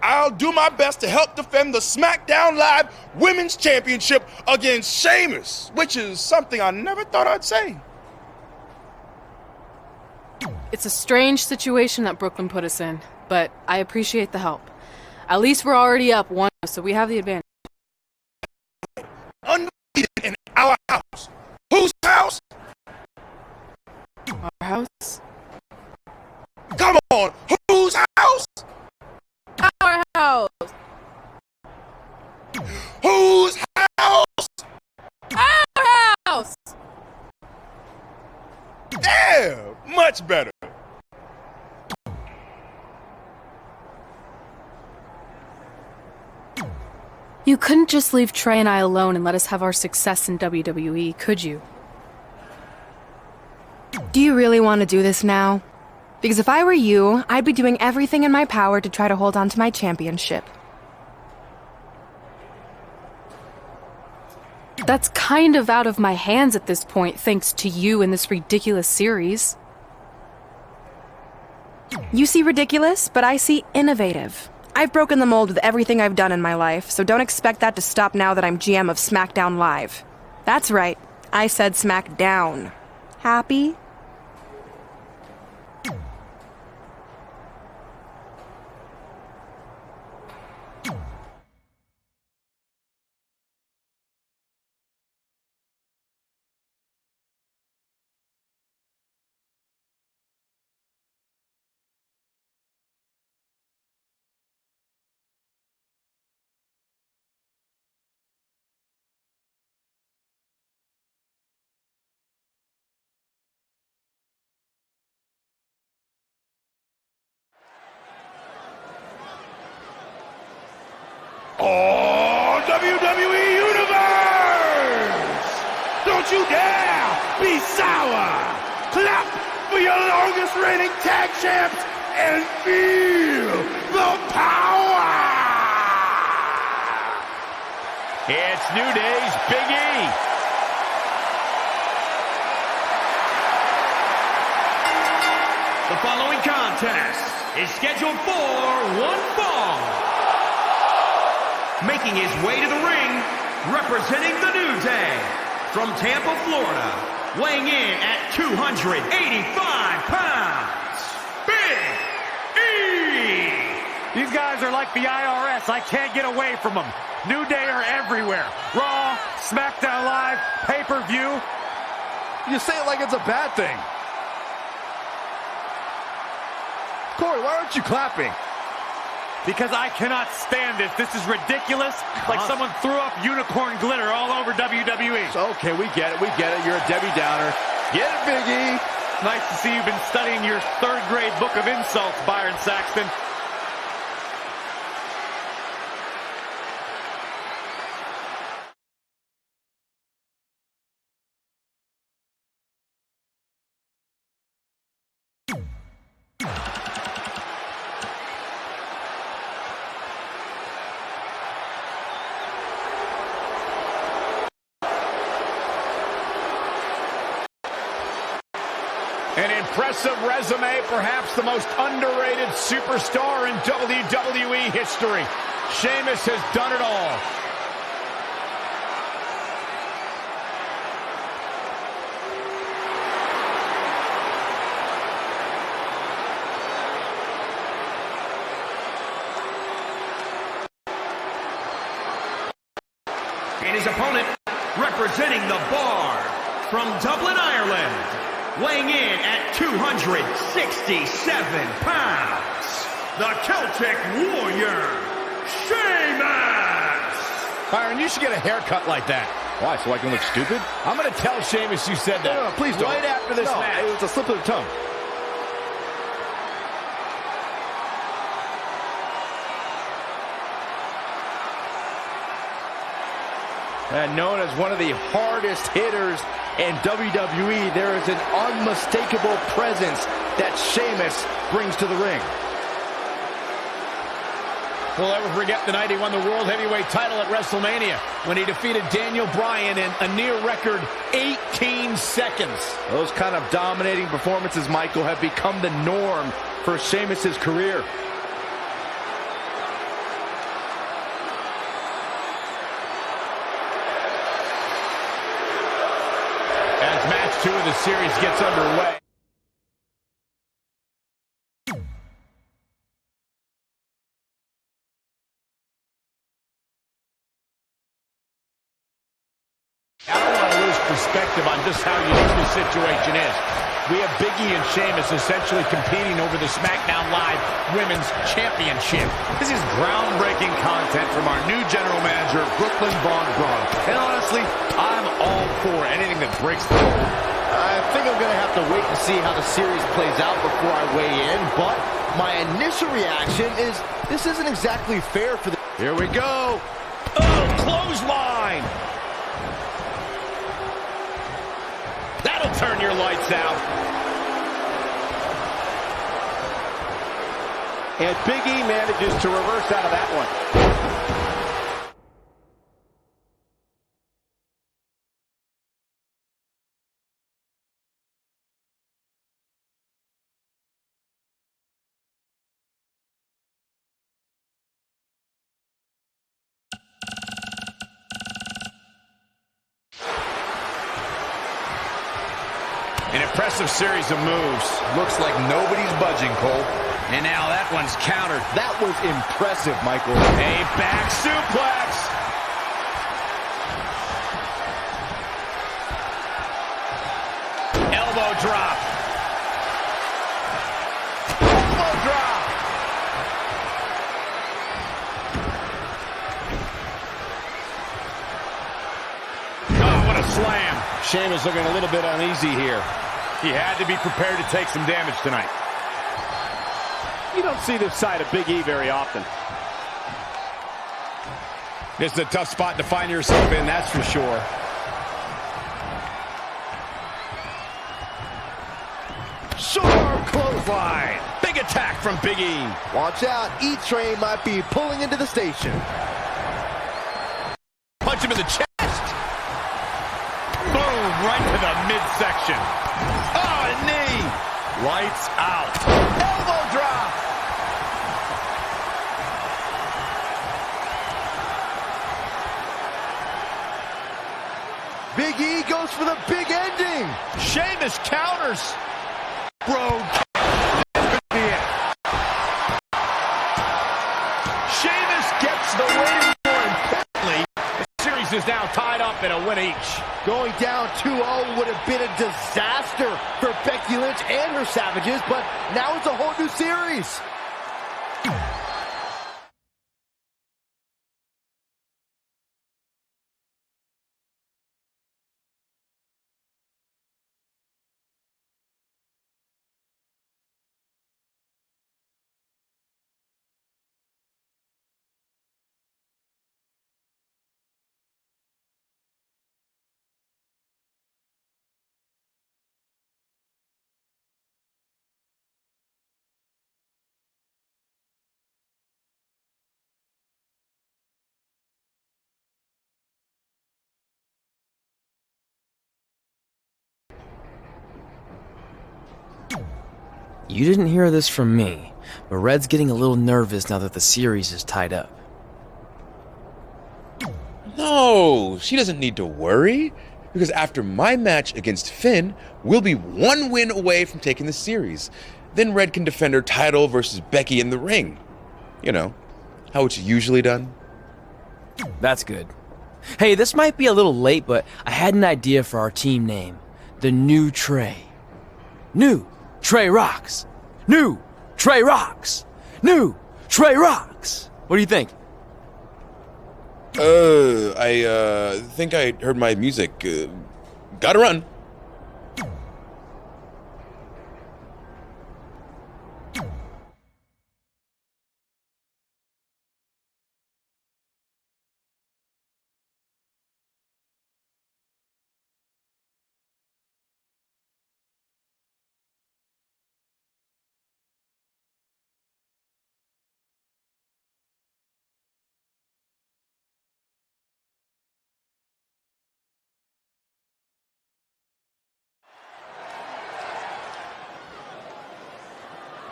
I'll do my best to help defend the SmackDown Live Women's Championship against Sheamus, which is something I never thought I'd say. It's a strange situation that Brooklyn put us in, but I appreciate the help. At least we're already up 1, so we have the advantage. Undefeated in our house. Whose house? Our house? Come on, whose house? Our house! Whose house? Our house! Yeah, much better. You couldn't just leave Trey and I alone and let us have our success in WWE, could you? Do you really want to do this now? Because if I were you, I'd be doing everything in my power to try to hold on to my championship. That's kind of out of my hands at this point, thanks to you and this ridiculous series. You see ridiculous, but I see innovative. I've broken the mold with everything I've done in my life, so don't expect that to stop now that I'm GM of SmackDown Live. That's right, I said SmackDown. Happy? Oh, WWE Universe! Don't you dare be sour! Clap for your longest reigning tag champs and feel the power! It's New Day's Big E. The following contest is scheduled for one fall. Making his way to the ring, representing the New Day, from Tampa, Florida, weighing in at 285 pounds, Big E! These guys are like the IRS. I can't get away from them. New Day are everywhere. Raw, SmackDown Live, pay-per-view. You say it like it's a bad thing. Corey, why aren't you clapping? Because I cannot stand this. This is ridiculous. Like someone threw up unicorn glitter all over WWE. Okay, we get it. We get it. You're a Debbie Downer. Get it, Big E. Nice to see you've been studying your third-grade book of insults, Byron Saxton. An impressive resume, perhaps the most underrated superstar in WWE history. Sheamus has done it all. And his opponent, representing the Bar, from Dublin, Ireland, weighing in at 267 pounds, the Celtic Warrior, Sheamus! Byron, you should get a haircut like that. Why, so I can look stupid? I'm going to tell Sheamus you said that. No, please don't. Right after this match. It was a slip of the tongue. And known as one of the hardest hitters in WWE, there is an unmistakable presence that Sheamus brings to the ring. We'll never forget the night he won the World Heavyweight title at WrestleMania when he defeated Daniel Bryan in a near-record 18 seconds. Those kind of dominating performances, Michael, have become the norm for Sheamus' career. 2 of the series gets underway. I don't want to lose perspective on just how unique this situation is. We have Big E and Sheamus essentially competing over the SmackDown Live Women's Championship. This is groundbreaking content from our new general manager, Brooklyn Von Braun. And honestly, I'm all for anything that breaks the mold. I think I'm going to have to wait and see how the series plays out before I weigh in, but my initial reaction is this isn't exactly fair for the... Here we go. Oh, clothesline. That'll turn your lights out. And Big E manages to reverse out of that one. An impressive series of moves. Looks like nobody's budging, Cole. And now that one's countered. That was impressive, Michael. A back suplex. Elbow drop. Elbow drop. Oh, what a slam. Sheamus looking a little bit uneasy here. He had to be prepared to take some damage tonight. You don't see this side of Big E very often. This is a tough spot to find yourself in, that's for sure. Sharp clothesline. Big attack from Big E. Watch out, E-Train might be pulling into the station. Punch him in the chest. Boom, right to the midsection. Oh, a knee. Lights out. Elbow drop. Big E goes for the big ending. Sheamus counters. Bro. Sheamus gets the win. More importantly, the series is now tied up in a win each. Going down 2-0 would have been a disaster for Becky Lynch and her Savages, but now it's a whole new series. You didn't hear this from me, but Red's getting a little nervous now that the series is tied up. No, she doesn't need to worry, because after my match against Finn, we'll be one win away from taking the series. Then Red can defend her title versus Becky in the ring. You know, how it's usually done. That's good. Hey, this might be a little late, but I had an idea for our team name. The New Trey. New Trey Rocks. New Trey Rocks. New Trey Rocks. What do you think? I think I heard my music. Gotta run.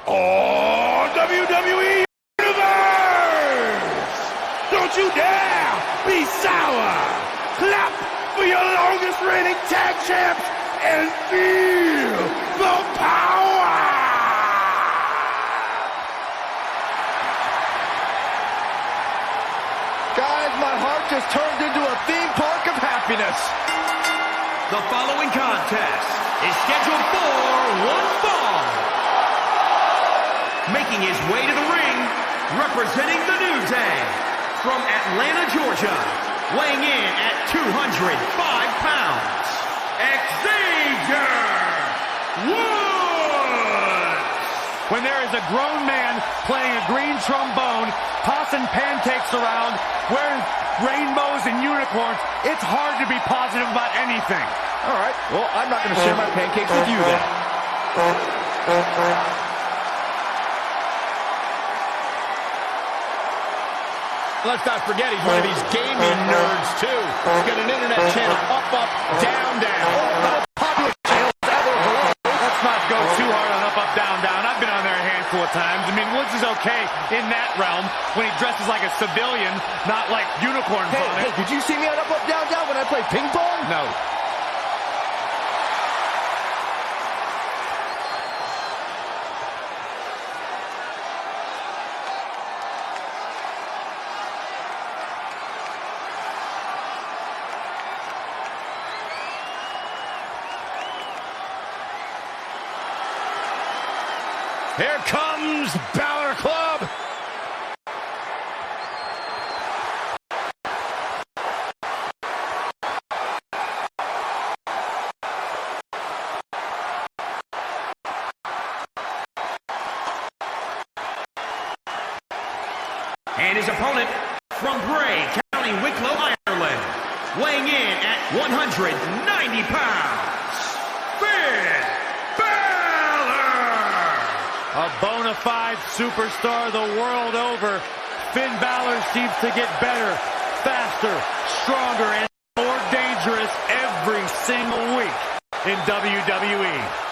Oh, WWE Universe! Don't you dare be sour! Clap for your longest reigning tag champs, and feel the power! Guys, my heart just turned into a theme park of happiness. The following contest is scheduled for one fall. Making his way to the ring, representing the New Day, from Atlanta, Georgia, weighing in at 205 pounds, Xavier Woods! When there is a grown man playing a green trombone, tossing pancakes around, wearing rainbows and unicorns, it's hard to be positive about anything. All right, well, I'm not going to share my pancakes with you then. Let's not forget, he's one of these gaming nerds, too. He's got an internet channel, up, up, down, down. Popular channels ever. Let's not go too hard on up, down, down. I've been on there a handful of times. I mean, Woods is okay in that realm when he dresses like a civilian, not like unicorns on it. Hey, did you see me on up, down, down when I played ping pong? No. Here comes Balor Club. And his opponent from Bray, County Wicklow, Ireland, weighing in at 190 pounds, Finn Balor! A bona fide superstar the world over, Finn Balor seems to get better, faster, stronger, and more dangerous every single week in WWE.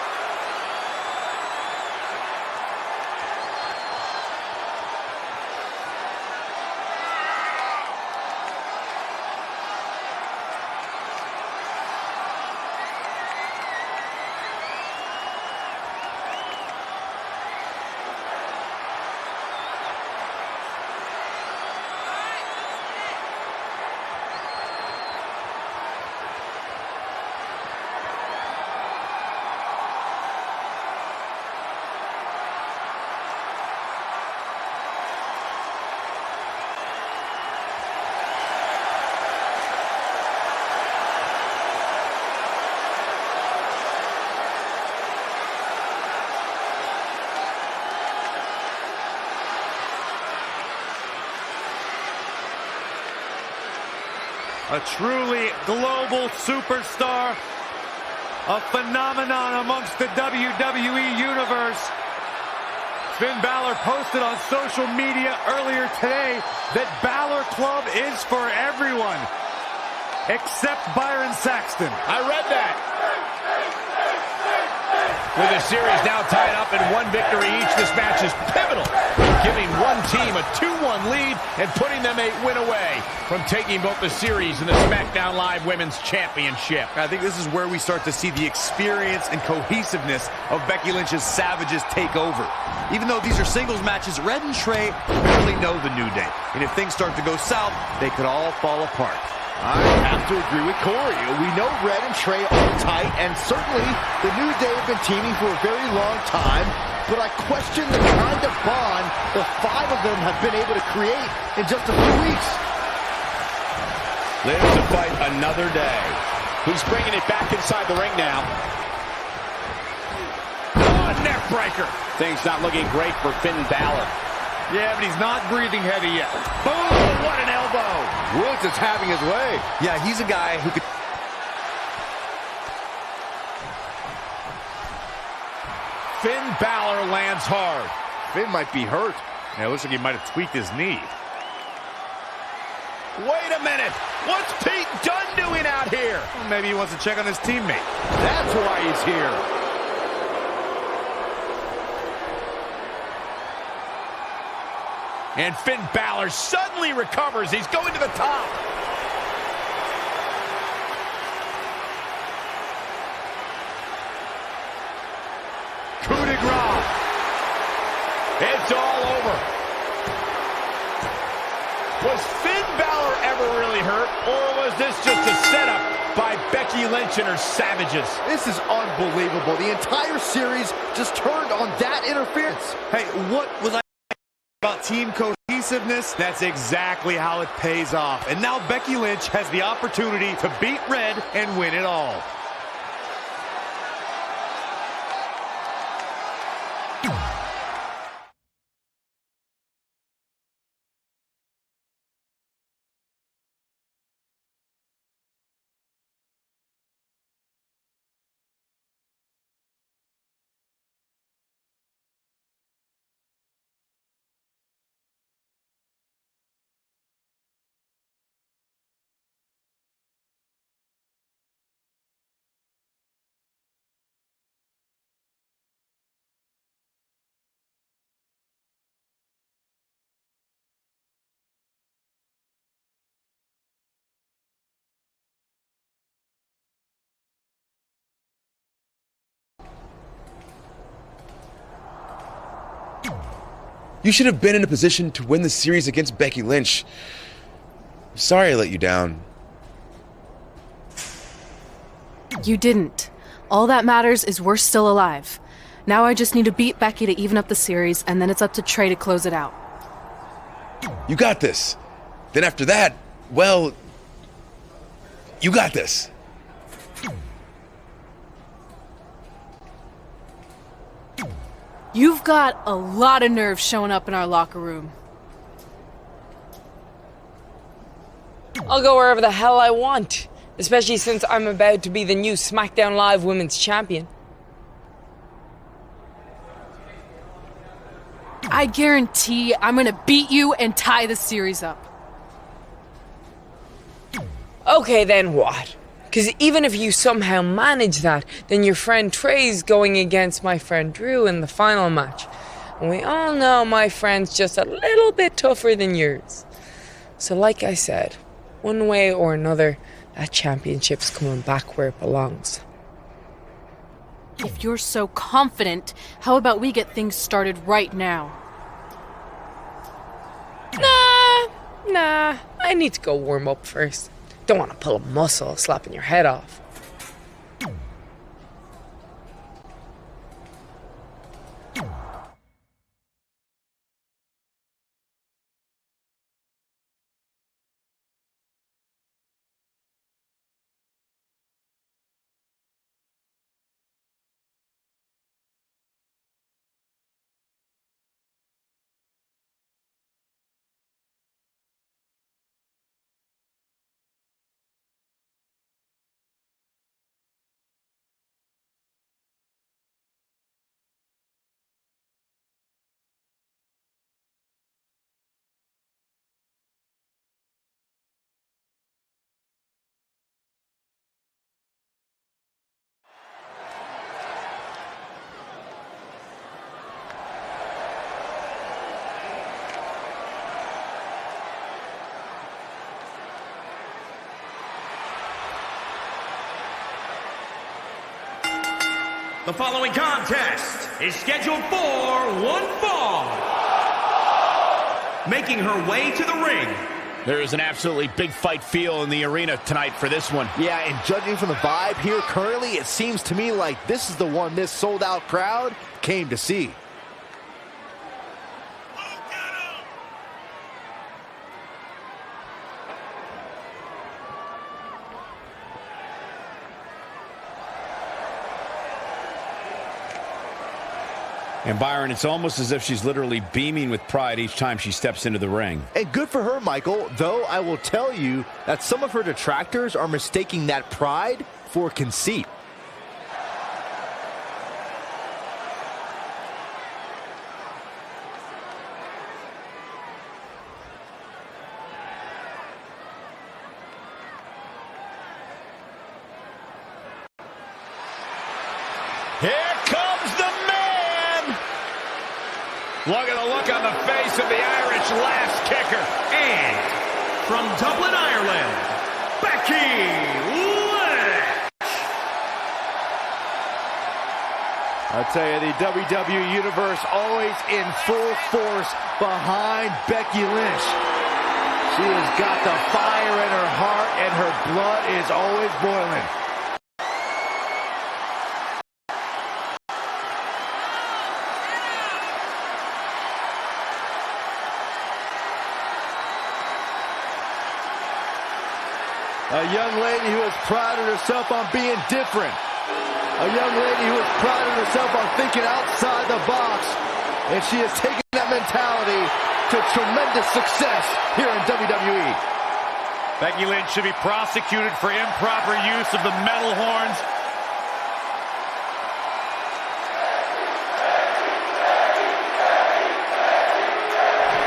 A truly global superstar, a phenomenon amongst the WWE Universe. Finn Balor posted on social media earlier today that Balor Club is for everyone, except Byron Saxton. I read that. With the series now tied up in one victory each, this match is pivotal, giving one team a 2-1 lead and putting them a win away from taking both the series and the SmackDown Live Women's Championship. I think this is where we start to see the experience and cohesiveness of Becky Lynch's Savages take over. Even though these are singles matches, Red and Trey barely know the New Day. And if things start to go south, they could all fall apart. I have to agree with Corey. We know Red and Trey are tight, and certainly the New Day have been teaming for a very long time, but I question the kind of bond the five of them have been able to create in just a few weeks. Lives to fight another day. He's bringing it back inside the ring now. Oh, neck breaker. Things not looking great for Finn Balor. Yeah, but he's not breathing heavy yet. Boom, what an elbow. Woods is having his way. Yeah, he's a guy who could... Finn Balor lands hard. Finn might be hurt. Yeah, it looks like he might have tweaked his knee. Wait a minute. What's Pete Dunne doing out here? Well, maybe he wants to check on his teammate. That's why he's here. And Finn Balor suddenly recovers. He's going to the top. It's all over. Was Finn Balor ever really hurt, or was this just a setup by Becky Lynch and her Savages? This is unbelievable. The entire series just turned on that interference. Hey, what was I about team cohesiveness? That's exactly how it pays off. And now Becky Lynch has the opportunity to beat Red and win it all. You should have been in a position to win the series against Becky Lynch. I'm sorry I let you down. You didn't. All that matters is we're still alive. Now I just need to beat Becky to even up the series, and then it's up to Trey to close it out. You got this. Then after that, well, you got this. You've got a lot of nerve showing up in our locker room. I'll go wherever the hell I want, especially since I'm about to be the new SmackDown Live Women's Champion. I guarantee I'm gonna beat you and tie the series up. Okay, then what? Because even if you somehow manage that, then your friend Trey's going against my friend Drew in the final match. And we all know my friend's just a little bit tougher than yours. So like I said, one way or another, that championship's coming back where it belongs. If you're so confident, how about we get things started right now? Nah, I need to go warm up first. Don't want to pull a muscle slapping your head off. The following contest is scheduled for one fall. Making her way to the ring. There is an absolutely big fight feel in the arena tonight for this one. Yeah, and judging from the vibe here currently, it seems to me like this is the one this sold-out crowd came to see. And Byron, it's almost as if she's literally beaming with pride each time she steps into the ring. And good for her, Michael, though I will tell you that some of her detractors are mistaking that pride for conceit. Here comes the man! Look at the look on the face of the Irish last kicker. And from Dublin, Ireland, Becky Lynch. I tell you, the WWE Universe always in full force behind Becky Lynch. She has got the fire in her heart, and her blood is always boiling. A young lady who has prided herself on being different. A young lady who has prided herself on thinking outside the box. And she has taken that mentality to tremendous success here in WWE. Becky Lynch should be prosecuted for improper use of the metal horns.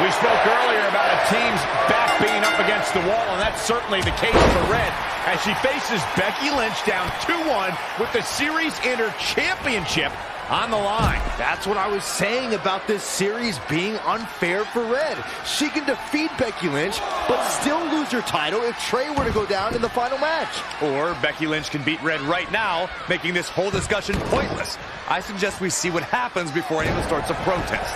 We spoke earlier about a team's back being up against the wall, and that's certainly the case for Red as she faces Becky Lynch down 2-1 with the Series Inter Championship on the line. That's what I was saying about this series being unfair for Red. She can defeat Becky Lynch, but still lose her title if Trey were to go down in the final match. Or Becky Lynch can beat Red right now, making this whole discussion pointless. I suggest we see what happens before anyone starts a protest.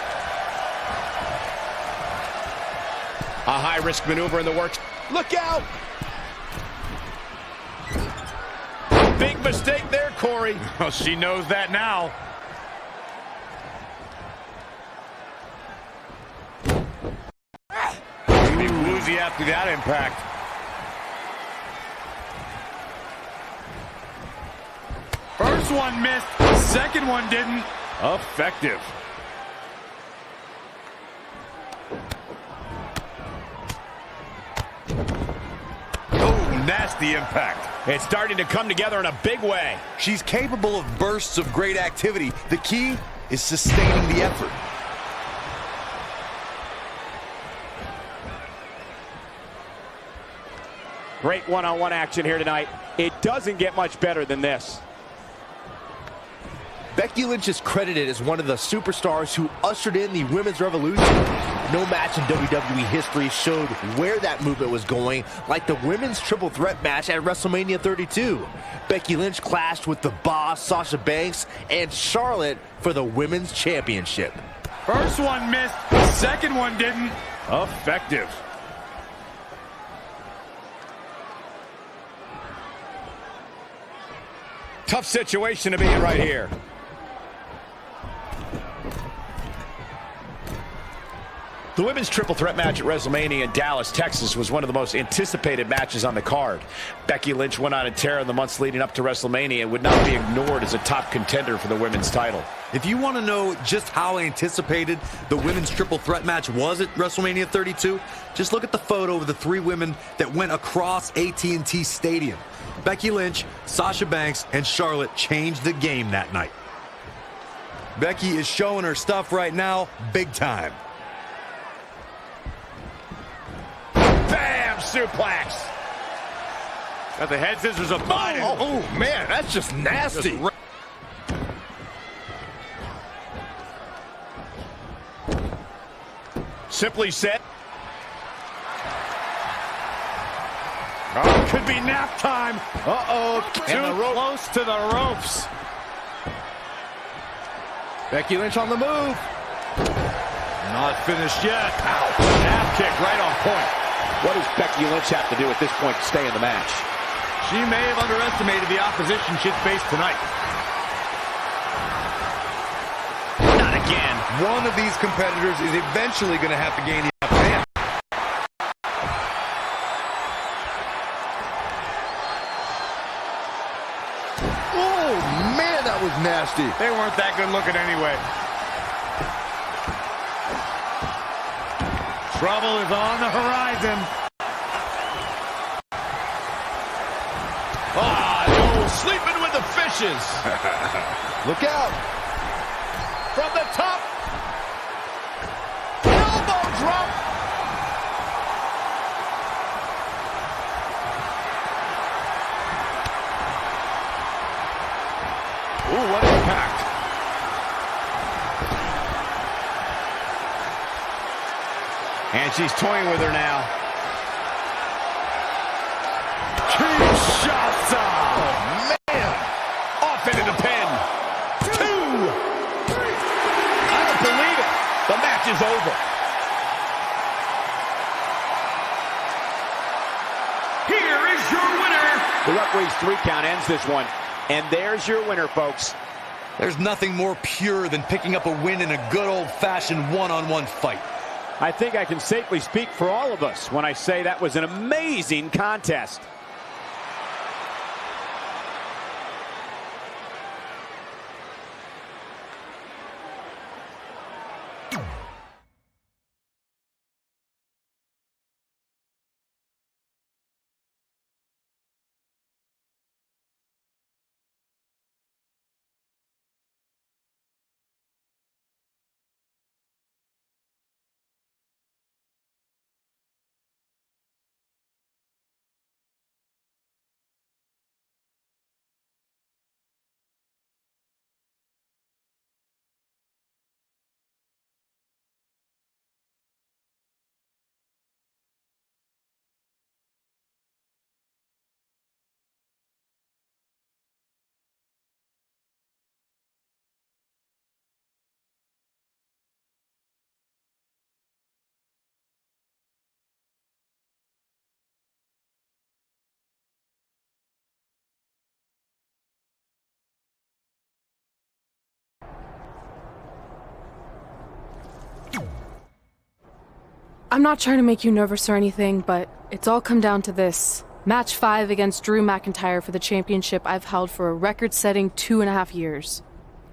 A high-risk maneuver in the works. Look out! Big mistake there, Corey. Well, she knows that now. She'll be woozy after that impact. First one missed, second one didn't. Effective. Nasty impact. It's starting to come together in a big way. She's capable of bursts of great activity. The key is sustaining the effort. Great one-on-one action here tonight. It doesn't get much better than this. Becky Lynch is credited as one of the superstars who ushered in the women's revolution. No match in WWE history showed where that movement was going like the women's triple threat match at WrestleMania 32. Becky Lynch clashed with the Boss, Sasha Banks, and Charlotte for the women's championship. First one missed, second one didn't. Effective. Tough situation to be in right here. The women's triple threat match at WrestleMania in Dallas, Texas was one of the most anticipated matches on the card. Becky Lynch went on a tear in the months leading up to WrestleMania and would not be ignored as a top contender for the women's title. If you want to know just how anticipated the women's triple threat match was at WrestleMania 32, just look at the photo of the three women that went across AT&T Stadium. Becky Lynch, Sasha Banks, and Charlotte changed the game that night. Becky is showing her stuff right now, big time. Bam! Suplex! Got the head scissors of Biden. Oh, man, that's just nasty. Simply said. Oh, could be nap time. Uh-oh. Too close to the ropes. Becky Lynch on the move. Not finished yet. Ow. Nap kick right on point. What does Becky Lynch have to do at this point to stay in the match? She may have underestimated the opposition she'd face tonight. Not again. One of these competitors is eventually going to have to gain the upper hand. Oh, man, that was nasty. They weren't that good looking anyway. Trouble is on the horizon. Oh, sleeping with the fishes. Look out. From the top. Elbow drop. Ooh, what impact. And she's toying with her now. Kinshasa! Oh, man! Off into the pin. 2! over. Here is your winner. The referee's 3 count ends this one. And there's your winner, folks. There's nothing more pure than picking up a win in a good old-fashioned one-on-one fight. I think I can safely speak for all of us when I say that was an amazing contest. I'm not trying to make you nervous or anything, but it's all come down to this. Match 5 against Drew McIntyre for the championship I've held for a record-setting 2.5 years.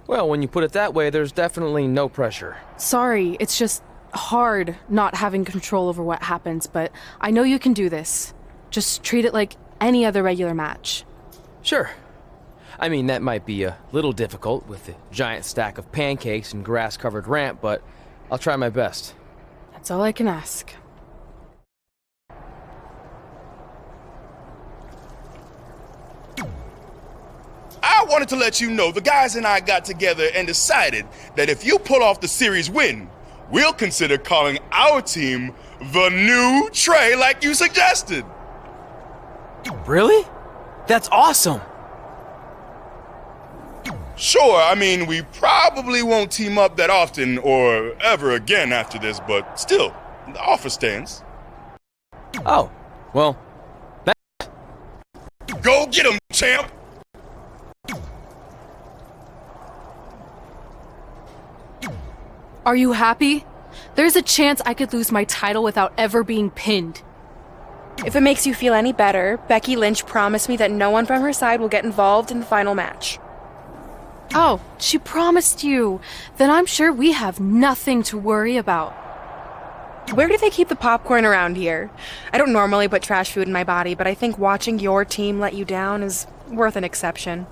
Well, when you put it that way, there's definitely no pressure. Sorry, it's just hard not having control over what happens, but I know you can do this. Just treat it like any other regular match. Sure. I mean, that might be a little difficult with the giant stack of pancakes and grass-covered ramp, but I'll try my best. That's all I can ask. I wanted to let you know the guys and I got together and decided that if you pull off the series win, we'll consider calling our team the New Trey like you suggested. Really? That's awesome! Sure, I mean, we probably won't team up that often or ever again after this, but still, the offer stands. Oh, well, Go get him, champ! Are you happy? There's a chance I could lose my title without ever being pinned. If it makes you feel any better, Becky Lynch promised me that no one from her side will get involved in the final match. Oh, she promised you. Then I'm sure we have nothing to worry about. Where do they keep the popcorn around here? I don't normally put trash food in my body, but I think watching your team let you down is worth an exception.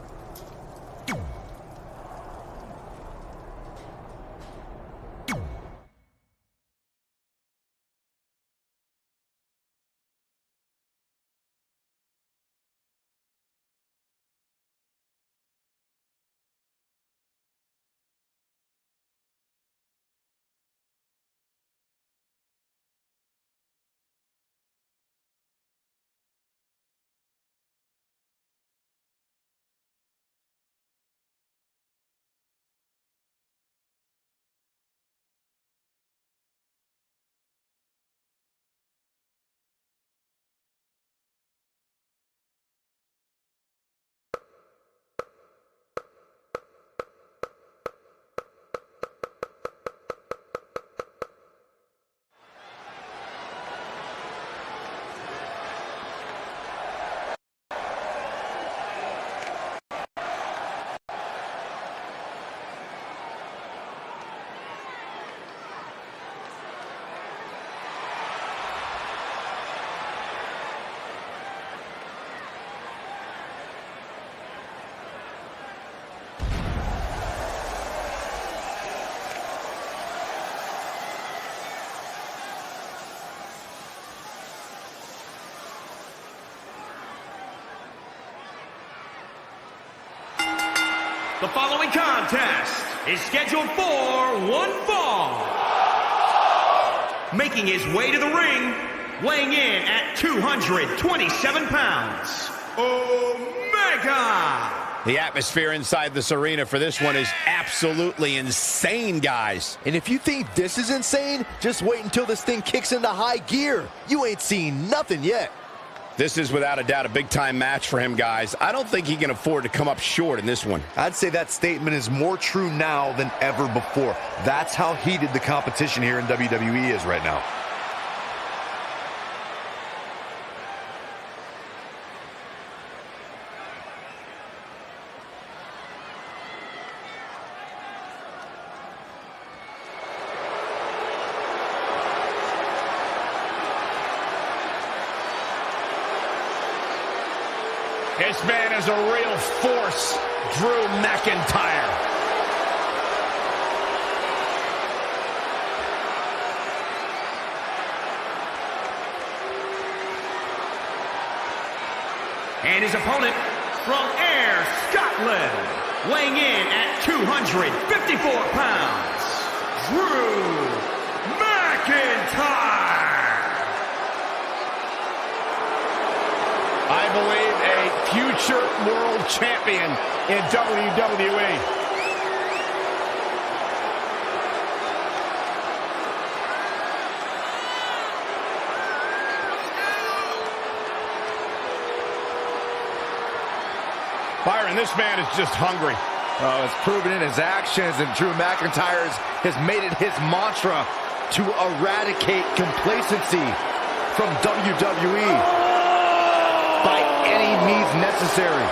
The following contest is scheduled for one fall. Making his way to the ring, weighing in at 227 pounds, Omega! The atmosphere inside this arena for this one is absolutely insane, guys. And if you think this is insane, just wait until this thing kicks into high gear. You ain't seen nothing yet. This is without a doubt a big-time match for him, guys. I don't think he can afford to come up short in this one. I'd say that statement is more true now than ever before. That's how heated the competition here in WWE is right now. This man is a real force, Drew McIntyre. And his opponent from Ayr, Scotland, weighing in at 254 pounds, Drew McIntyre. I believe a future world champion in WWE. Byron, this man is just hungry. Oh, it's proven in his actions, and Drew McIntyre has made it his mantra to eradicate complacency from WWE. By any means necessary.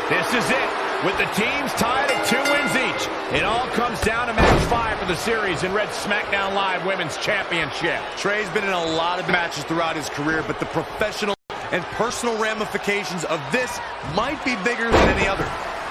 This is it, with the teams tied at 2 wins each. It all comes down to match 5 of the series in Red SmackDown Live Women's Championship. Trey's been in a lot of matches throughout his career, but the professional and personal ramifications of this might be bigger than any other.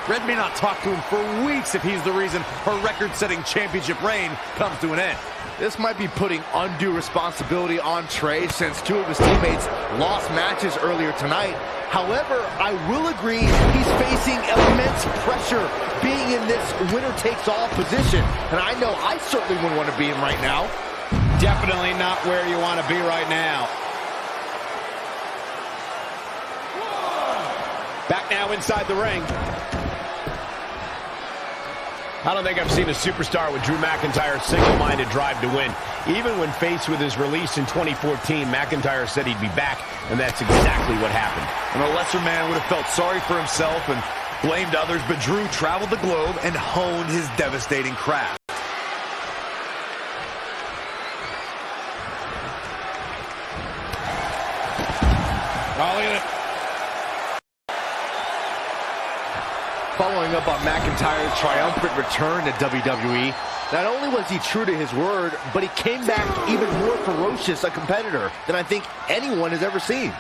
Red may not talk to him for weeks if he's the reason her record-setting championship reign comes to an end. This might be putting undue responsibility on Trey since 2 of his teammates lost matches earlier tonight. However, I will agree he's facing immense pressure being in this winner-takes-all position. And I know I certainly wouldn't want to be in right now. Definitely not where you want to be right now. Back now inside the ring. I don't think I've seen a superstar with Drew McIntyre's single-minded drive to win. Even when faced with his release in 2014, McIntyre said he'd be back, and that's exactly what happened. And a lesser man would have felt sorry for himself and blamed others, but Drew traveled the globe and honed his devastating craft. Oh, look at it. Following up on McIntyre's triumphant return to WWE, not only was he true to his word, but he came back even more ferocious a competitor than I think anyone has ever seen.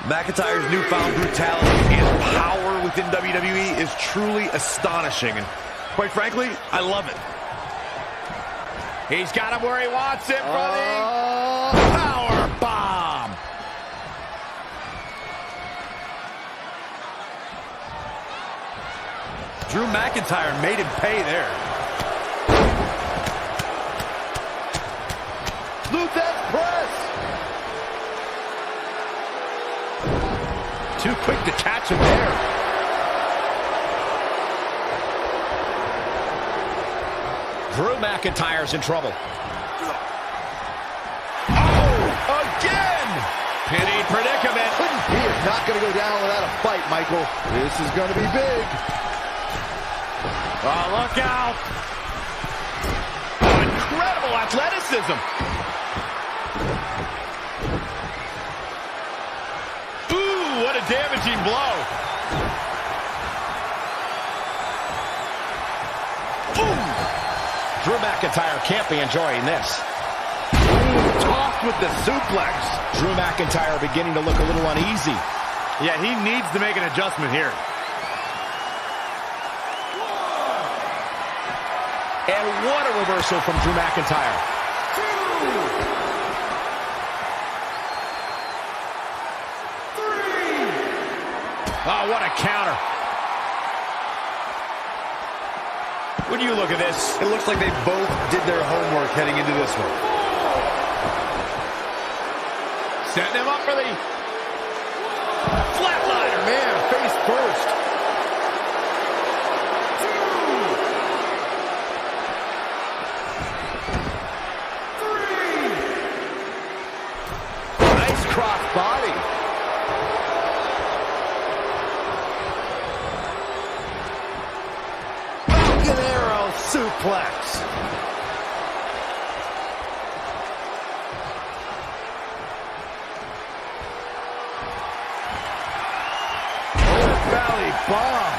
McIntyre's newfound brutality and power within WWE is truly astonishing, and quite frankly, I love it. He's got him where he wants it for the power bomb. Drew McIntyre made him pay there. Luthez press! Too quick to catch him there. Drew McIntyre's in trouble. Oh, again! Pity predicament. He is not going to go down without a fight, Michael. This is going to be big. Oh, look out! Oh, incredible athleticism! Ooh, what a damaging blow! Boom! Drew McIntyre can't be enjoying this. Tossed with the suplex. Drew McIntyre beginning to look a little uneasy. Yeah, he needs to make an adjustment here. And what a reversal from Drew McIntyre. Oh, what a counter. When you look at this, it looks like they both did their homework heading into this one. Setting him up for the Flatliner, man, face first. Nice cross body. Falcon Arrow suplex. Belly bomb.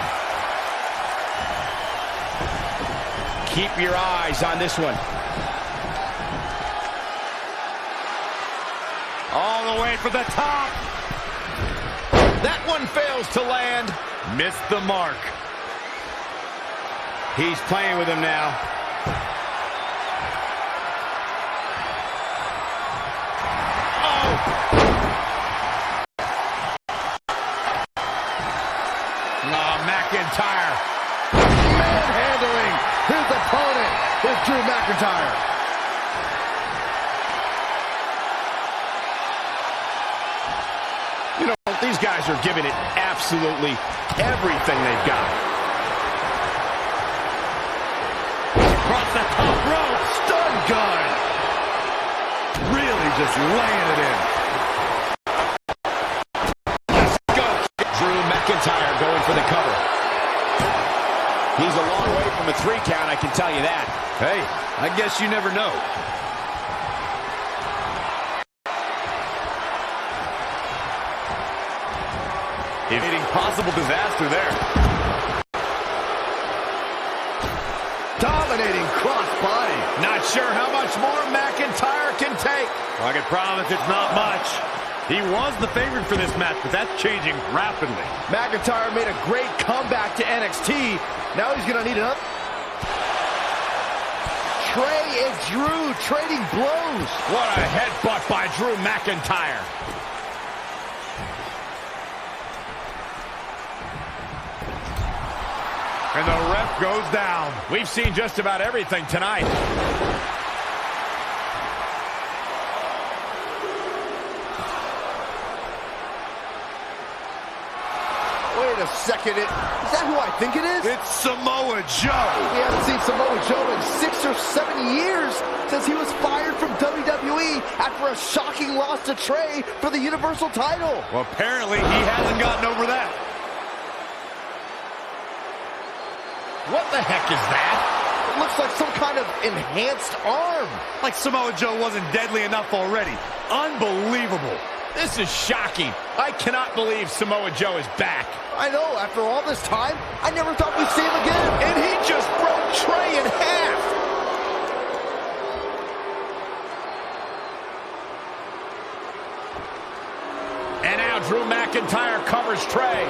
keep your eyes on this one. All the way for the top. That one fails to land. Missed the mark. He's playing with him now. McIntyre. Manhandling his opponent is Drew McIntyre. You know, these guys are giving it absolutely everything they've got. Across the top rope. Stun gun. Really just laying it in. Drew McIntyre going for the cover. He's a long way from a 3 count, I can tell you that. Hey, I guess you never know. Evading possible disaster there. Dominating crossbody. Not sure how much more McIntyre can take. I can promise it's not much. He was the favorite for this match, but that's changing rapidly. McIntyre made a great comeback to NXT. Now he's going to need another. Trey and Drew trading blows. What a headbutt by Drew McIntyre. And the ref goes down. We've seen just about everything tonight. Wait a second. Is that who I think it is? It's Samoa Joe. We haven't seen Samoa Joe in 6 or 7 years since he was fired from WWE after a shocking loss to Trey for the Universal title. Well, apparently he hasn't gotten over that. What the heck is that? It looks like some kind of enhanced arm. Like Samoa Joe wasn't deadly enough already. Unbelievable. This is shocking. I cannot believe Samoa Joe is back. I know, after all this time, I never thought we'd see him again. And he just broke Trey in half. And now Drew McIntyre covers Trey.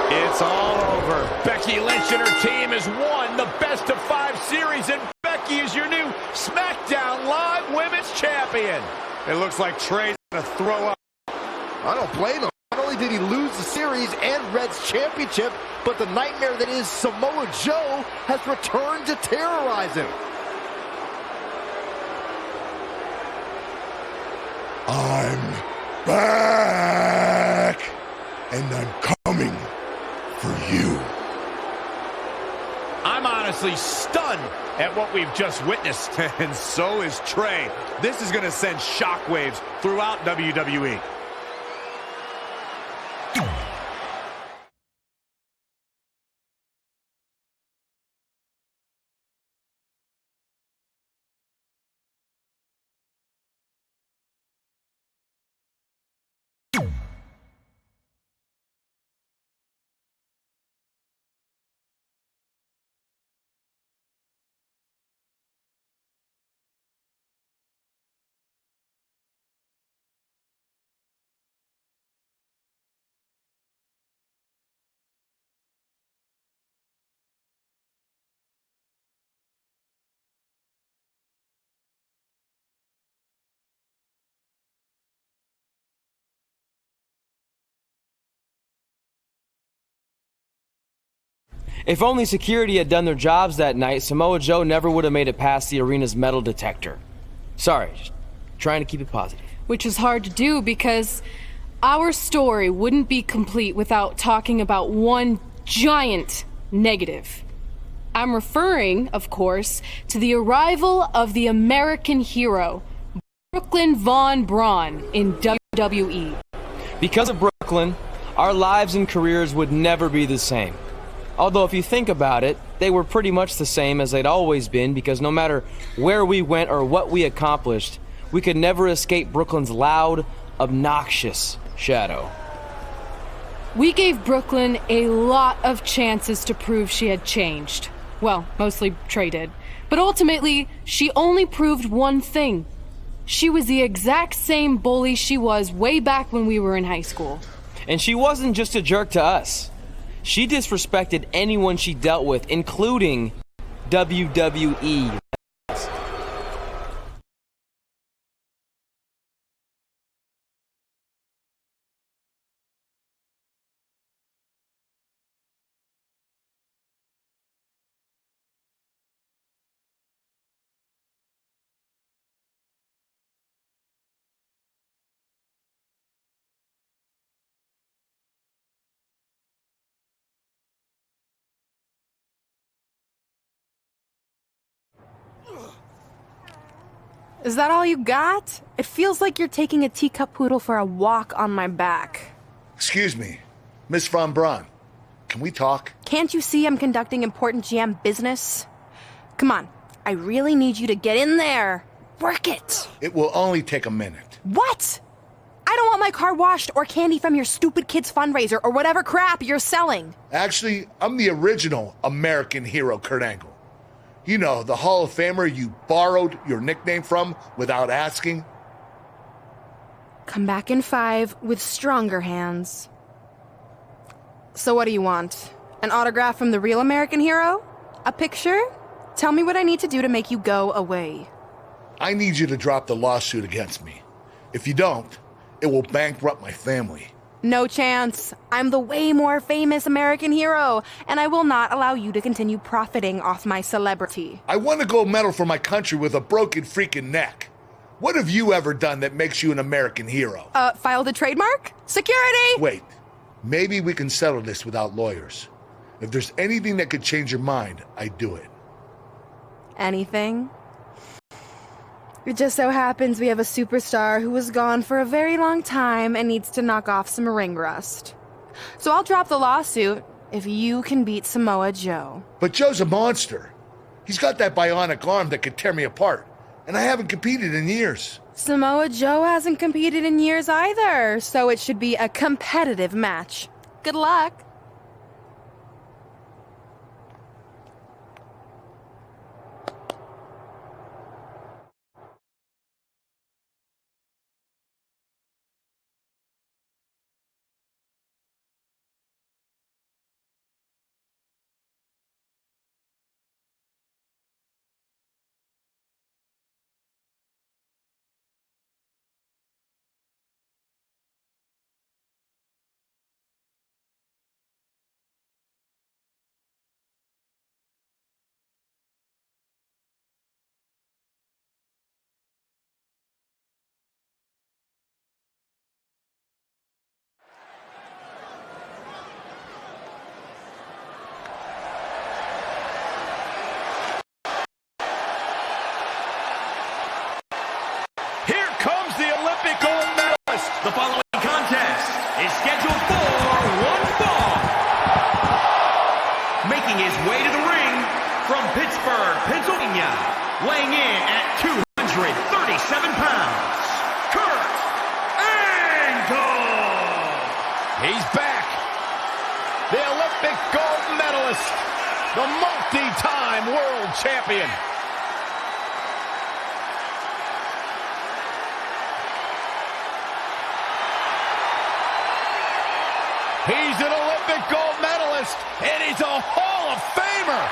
It's all over. Becky Lynch and her team has won the Best of 5 series, and Becky is your new SmackDown Live Women's Champion. It looks like Trey's gonna throw up. I don't blame him. Not only did he lose the series and Red's championship, but the nightmare that is Samoa Joe has returned to terrorize him. I'm back, and I'm coming for you. I'm honestly stunned at what we've just witnessed. And so is Trey. This is gonna send shockwaves throughout WWE. If only security had done their jobs that night, Samoa Joe never would have made it past the arena's metal detector. Sorry, just trying to keep it positive. Which is hard to do because our story wouldn't be complete without talking about one giant negative. I'm referring, of course, to the arrival of the American hero, Brooklyn Von Braun, in WWE. Because of Brooklyn, our lives and careers would never be the same. Although if you think about it, they were pretty much the same as they'd always been, because no matter where we went or what we accomplished, we could never escape Brooklyn's loud, obnoxious shadow. We gave Brooklyn a lot of chances to prove she had changed. Well, mostly Trey did. But ultimately, she only proved one thing. She was the exact same bully she was way back when we were in high school. And she wasn't just a jerk to us. She disrespected anyone she dealt with, including WWE. Is that all you got? It feels like you're taking a teacup poodle for a walk on my back. Excuse me, Miss Von Braun. Can we talk? Can't you see I'm conducting important GM business? Come on, I really need you to get in there. Work it. It will only take a minute. What? I don't want my car washed or candy from your stupid kids fundraiser or whatever crap you're selling. Actually, I'm the original American hero, Kurt Angle. You know, the Hall of Famer you borrowed your nickname from without asking. Come back in 5 with stronger hands. So what do you want? An autograph from the real American hero? A picture? Tell me what I need to do to make you go away. I need you to drop the lawsuit against me. If you don't, it will bankrupt my family. No chance. I'm the way more famous American hero, and I will not allow you to continue profiting off my celebrity. I won a gold medal for my country with a broken freaking neck. What have you ever done that makes you an American hero? Filed a trademark? Security! Wait, maybe we can settle this without lawyers. If there's anything that could change your mind, I'd do it. Anything? It just so happens we have a superstar who was gone for a very long time and needs to knock off some ring rust. So I'll drop the lawsuit if you can beat Samoa Joe. But Joe's a monster. He's got that bionic arm that could tear me apart, and I haven't competed in years. Samoa Joe hasn't competed in years either, so it should be a competitive match. Good luck. The following contest is scheduled for one fall. Making his way to the ring from Pittsburgh, Pennsylvania, weighing in at 237 pounds, Kurt Angle. He's back. The Olympic gold medalist, the multi-time world champion. He's an Olympic gold medalist, and he's a Hall of Famer.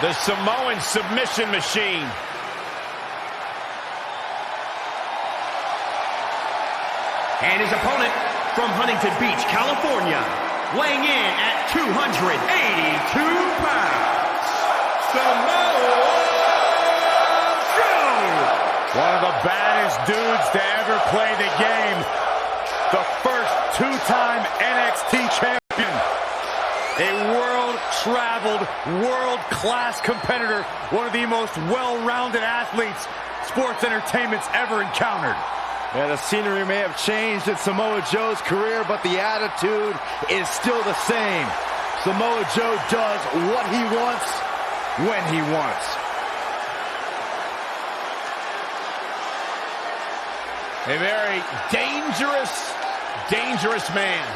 The Samoan submission machine. And his opponent from Huntington Beach, California, weighing in at 282 pounds, Samoa Joe! One of the baddest dudes to ever play the game. The first two-time NXT champion. A world-traveled, world-class competitor. One of the most well-rounded athletes sports entertainment's ever encountered. Yeah, the scenery may have changed in Samoa Joe's career, but the attitude is still the same. Samoa Joe does what he wants, when he wants. A very dangerous man.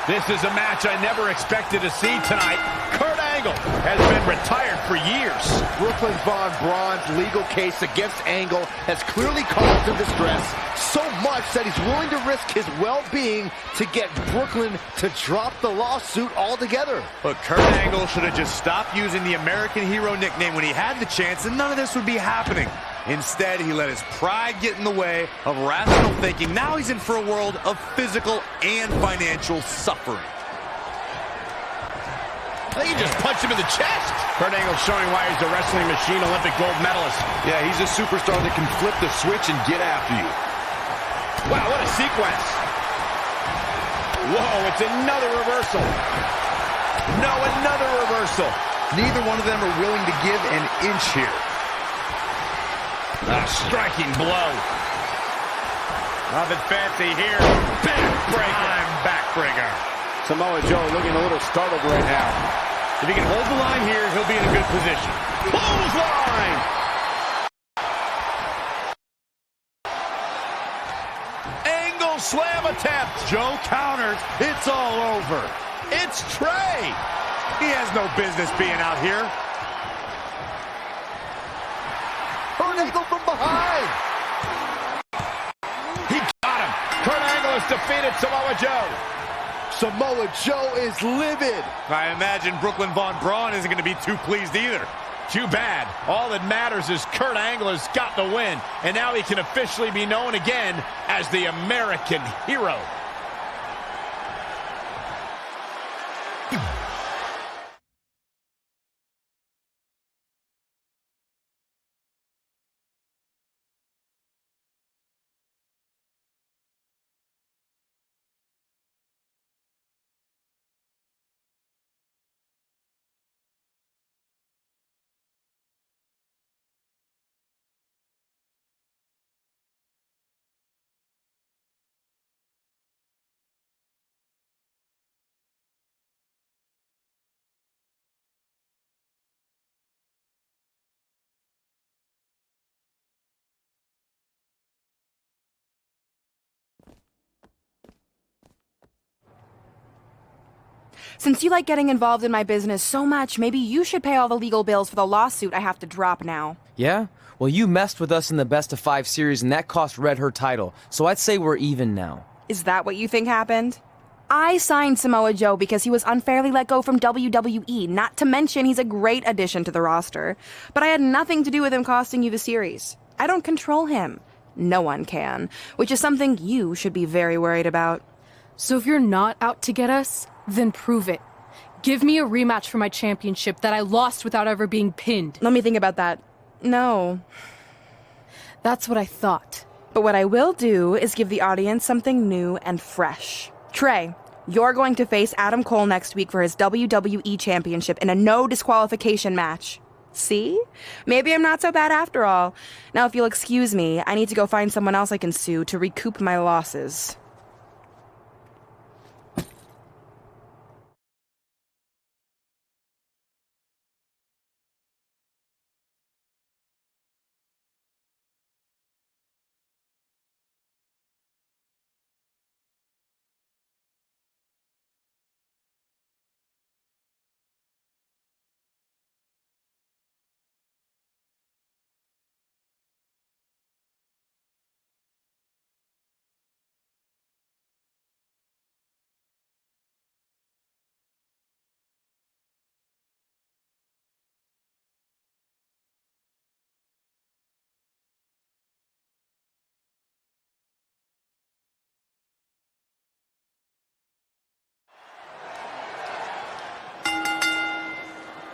This is a match I never expected to see tonight. Kurt Angle has been retired for years. Brooklyn Von Braun's legal case against Angle has clearly caused him distress, so much that he's willing to risk his well-being to get Brooklyn to drop the lawsuit altogether. But Kurt Angle should have just stopped using the American Hero nickname when he had the chance, and none of this would be happening. Instead, he let his pride get in the way of rational thinking. Now he's in for a world of physical and financial suffering. I think he just punched him in the chest. Kurt Angle showing why he's a wrestling machine, Olympic gold medalist. Yeah, he's a superstar that can flip the switch and get after you. Wow, what a sequence. Whoa, it's another reversal. No, another reversal. Neither one of them are willing to give an inch here. A striking blow. Nothing fancy here. Backbreaker. Backbreaker. Samoa Joe looking a little startled right now. If he can hold the line here, he'll be in a good position. Clothesline! Angle slam attempt. Joe counters. It's all over. It's Trey. He has no business being out here. Kurt Angle from behind. He got him. Kurt Angle has defeated Samoa Joe. Samoa Joe is livid. I imagine Brooklyn Von Braun isn't going to be too pleased either. Too bad. All that matters is Kurt Angle has got the win, and now he can officially be known again as the American Hero. Since you like getting involved in my business so much, maybe you should pay all the legal bills for the lawsuit I have to drop now. Yeah? Well, you messed with us in the Best of 5 series, and that cost Red her title, so I'd say we're even now. Is that what you think happened? I signed Samoa Joe because he was unfairly let go from WWE, not to mention he's a great addition to the roster. But I had nothing to do with him costing you the series. I don't control him. No one can, which is something you should be very worried about. So if you're not out to get us, then prove it. Give me a rematch for my championship that I lost without ever being pinned. Let me think about that. No. That's what I thought. But what I will do is give the audience something new and fresh. Trey, you're going to face Adam Cole next week for his WWE Championship in a no disqualification match. See? Maybe I'm not so bad after all. Now, if you'll excuse me, I need to go find someone else I can sue to recoup my losses.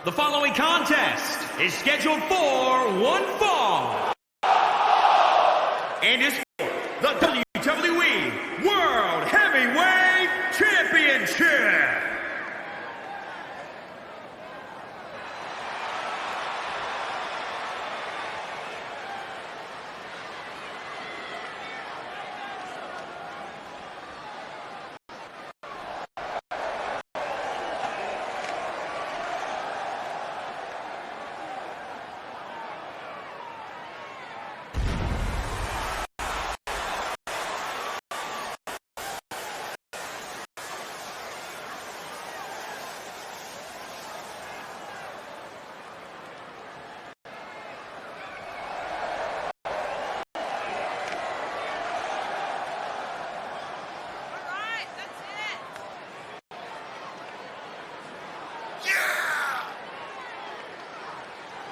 The following contest is scheduled for one fall and is for the WWE World Heavyweight Championship.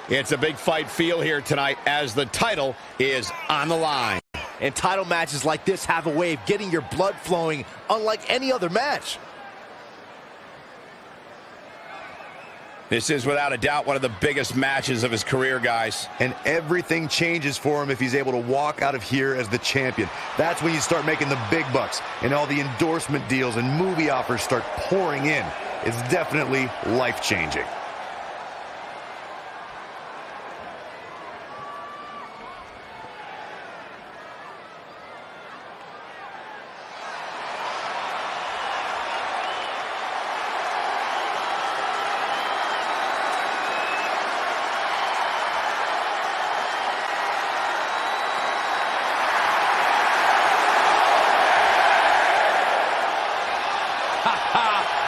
It's a big fight feel here tonight as the title is on the line. And title matches like this have a way of getting your blood flowing unlike any other match. This is without a doubt one of the biggest matches of his career, guys. And everything changes for him if he's able to walk out of here as the champion. That's when you start making the big bucks and all the endorsement deals and movie offers start pouring in. It's definitely life-changing.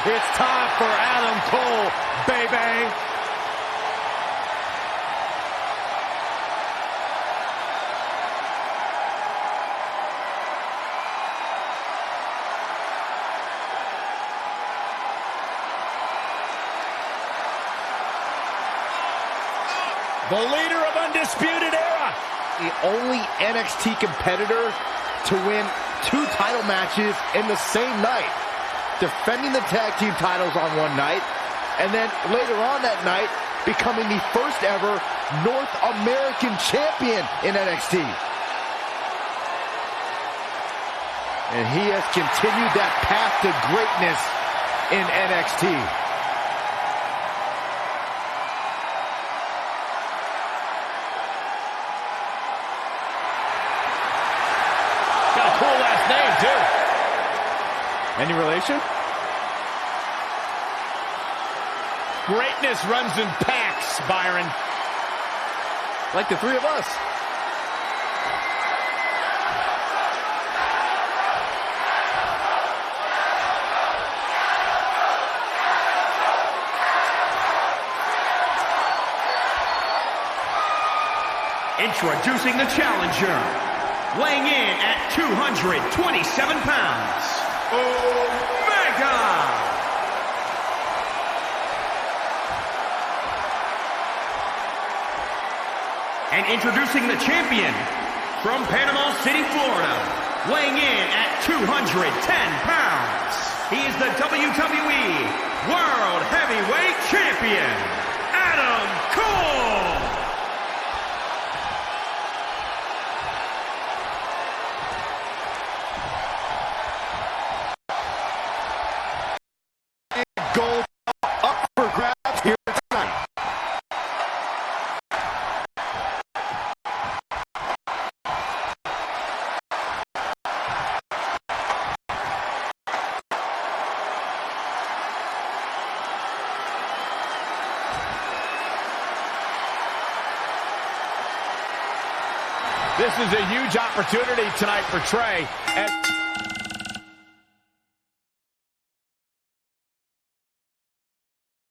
It's time for Adam Cole, baby. The leader of Undisputed Era. The only NXT competitor to win 2 title matches in the same night. Defending the tag team titles on one night, and then later on that night, becoming the first ever North American champion in NXT. And he has continued that path to greatness in NXT. Got a cool last name, too. Any relation? Greatness runs in packs, Byron. Like the 3 of us. Introducing the challenger, weighing in at 227 pounds, Omega! And introducing the champion, from Panama City, Florida, weighing in at 210 pounds, he is the WWE World Heavyweight Champion, Adam Cole! Gold up for grabs here tonight. This is a huge opportunity tonight for Trey. And